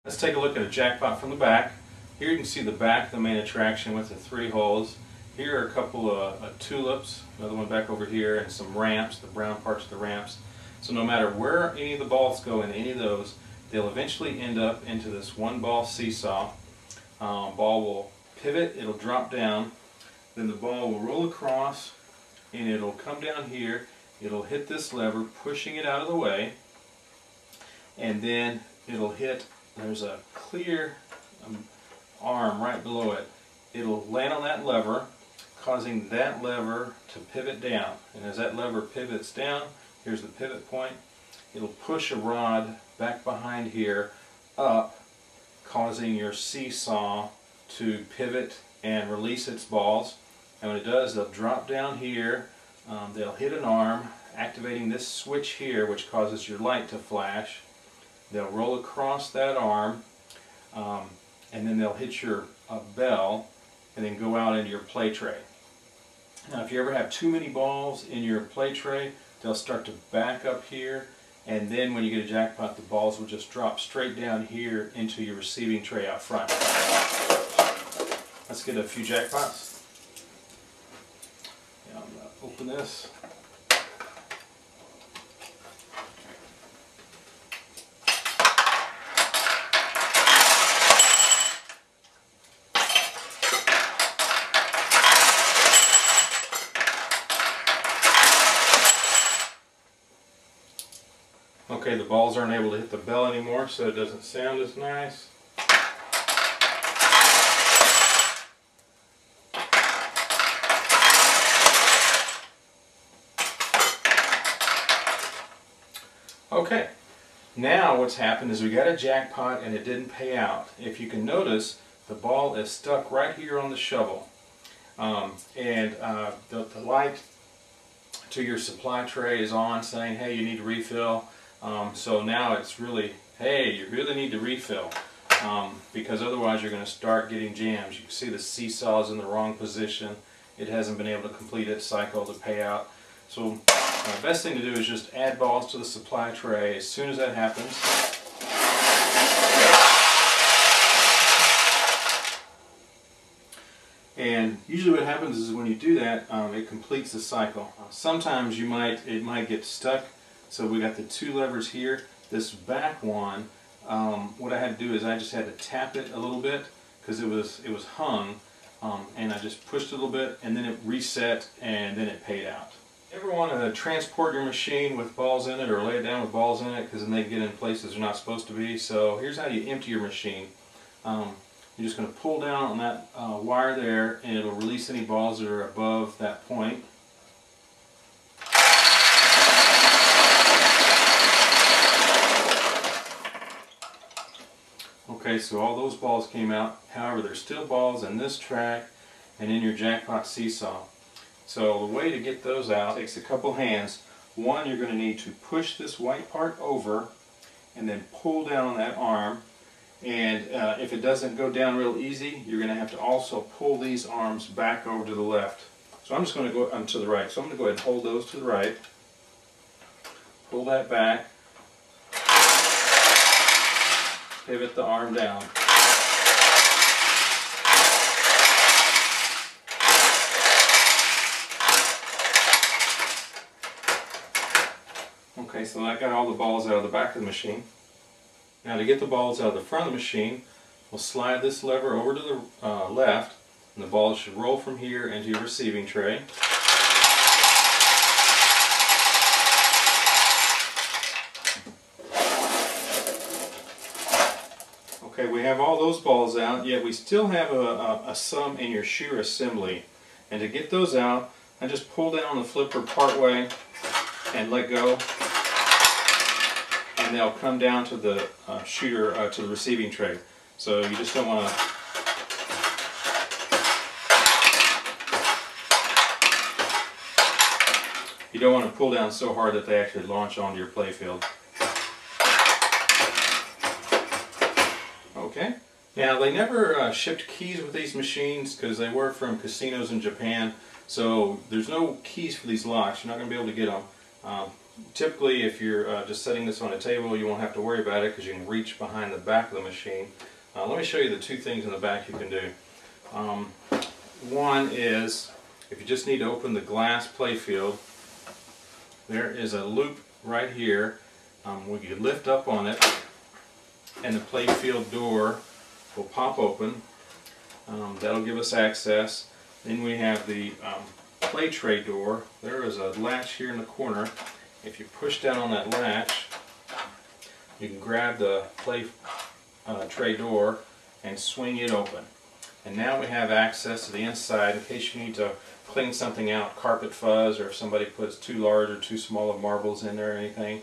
Let's take a look at a jackpot from the back. Here you can see the back, the main attraction with the 3 holes. Here are a couple of tulips, another one back over here, and some ramps, the brown parts of the ramps. So no matter where any of the balls go in any of those, they'll eventually end up into this one ball seesaw. Ball will pivot, it'll drop down, then the ball will roll across, and it'll come down here, it'll hit this lever, pushing it out of the way, and then it'll hit, there's a clear arm right below it. It'll land on that lever, causing that lever to pivot down. And as that lever pivots down, here's the pivot point, it'll push a rod back behind here up, causing your seesaw to pivot and release its balls. And when it does, they'll drop down here, they'll hit an arm, activating this switch here, which causes your light to flash. They'll roll across that arm, and then they'll hit your bell, and then go out into your play tray. Now if you ever have too many balls in your play tray, they'll start to back up here, and then when you get a jackpot, the balls will just drop straight down here into your receiving tray out front. Let's get a few jackpots. Now I'm going to open this. Okay, the balls aren't able to hit the bell anymore, so it doesn't sound as nice. Okay, now what's happened is we got a jackpot and it didn't pay out. If you can notice, the ball is stuck right here on the shovel. The light to your supply tray is on saying, hey, you need to refill. So now it's really, hey, you really need to refill, because otherwise you're going to start getting jams. You can see the seesaw is in the wrong position. It hasn't been able to complete its cycle to pay out. So the best thing to do is just add balls to the supply tray as soon as that happens. And usually what happens is when you do that, it completes the cycle. Sometimes it might get stuck. So we got the 2 levers here. This back one, what I had to do is I just had to tap it a little bit because it was hung, and I just pushed it a little bit, and then it reset, and then it paid out. You ever want to transport your machine with balls in it, or lay it down with balls in it, because then they get in places they're not supposed to be? So here's how you empty your machine. You're just going to pull down on that wire there, and it'll release any balls that are above that point. Okay, so all those balls came out. However, there's still balls in this track and in your jackpot seesaw. So the way to get those out takes a couple hands. One, you're going to need to push this white part over and then pull down on that arm. And if it doesn't go down real easy, you're going to have to also pull these arms back over to the left. So I'm just going to go to the right. So I'm going to go ahead and hold those to the right. Pull that back. Pivot the arm down. Okay, so I got all the balls out of the back of the machine. Now to get the balls out of the front of the machine, we'll slide this lever over to the left, and the balls should roll from here into your receiving tray. Okay, we have all those balls out, yet we still have a sum in your shear assembly. And to get those out, I just pull down on the flipper part way and let go, and they'll come down to the shooter, to the receiving tray. So you just don't want to... You don't want to pull down so hard that they actually launch onto your playfield. Okay. Now they never shipped keys with these machines because they were from casinos in Japan, so there's no keys for these locks. You're not going to be able to get them. Typically, if you're just setting this on a table, you won't have to worry about it because you can reach behind the back of the machine. Let me show you the two things in the back you can do. One is, if you just need to open the glass playfield, there is a loop right here. We can lift up on it, and the playfield door will pop open. That'll give us access. Then we have the play tray door. There is a latch here in the corner. If you push down on that latch, you can grab the play tray door and swing it open. And now we have access to the inside in case you need to clean something out, carpet fuzz, or if somebody puts too large or too small of marbles in there or anything.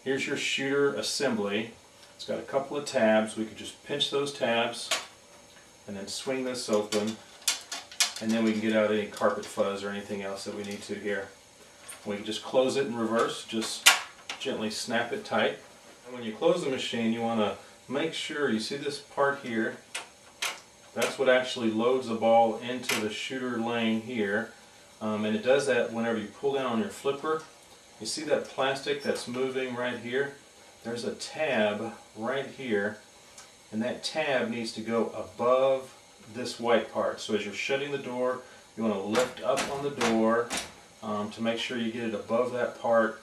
Here's your shooter assembly. It's got a couple of tabs. We could just pinch those tabs and then swing this open, and then we can get out any carpet fuzz or anything else that we need to here. We can just close it in reverse, just gently snap it tight. And when you close the machine, you want to make sure you see this part here. That's what actually loads the ball into the shooter lane here. And it does that whenever you pull down on your flipper. You see that plastic that's moving right here? There's a tab right here, and that tab needs to go above this white part. So as you're shutting the door, you want to lift up on the door to make sure you get it above that part.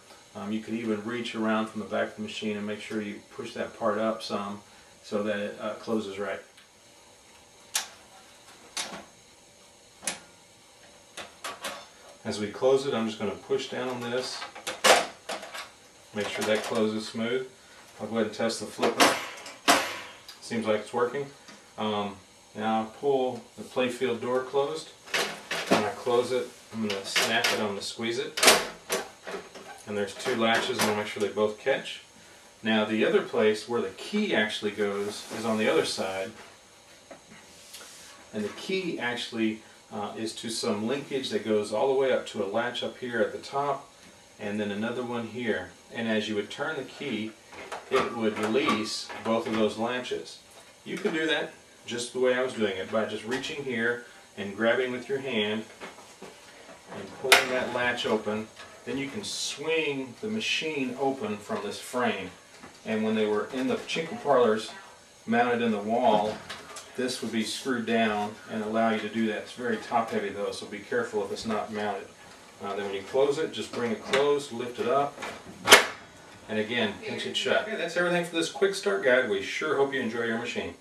You could even reach around from the back of the machine and make sure you push that part up some so that it closes right. As we close it, I'm just going to push down on this, make sure that closes smooth. I'll go ahead and test the flipper. Seems like it's working. Now I'll pull the playfield door closed. When I close it, I'm going to snap it, I'm going to squeeze it. And there's two latches, I'm going to make sure they both catch. Now the other place where the key actually goes is on the other side. And the key actually is to some linkage that goes all the way up to a latch up here at the top, and then another one here. And as you would turn the key, it would release both of those latches. You can do that just the way I was doing it, by just reaching here and grabbing with your hand and pulling that latch open. Then you can swing the machine open from this frame. And when they were in the Pachinko parlors mounted in the wall, this would be screwed down and allow you to do that. It's very top heavy though, so be careful if it's not mounted. Then when you close it, just bring it closed, lift it up, and again, pinch it shut. Okay, that's everything for this quick start guide. We sure hope you enjoy your machine.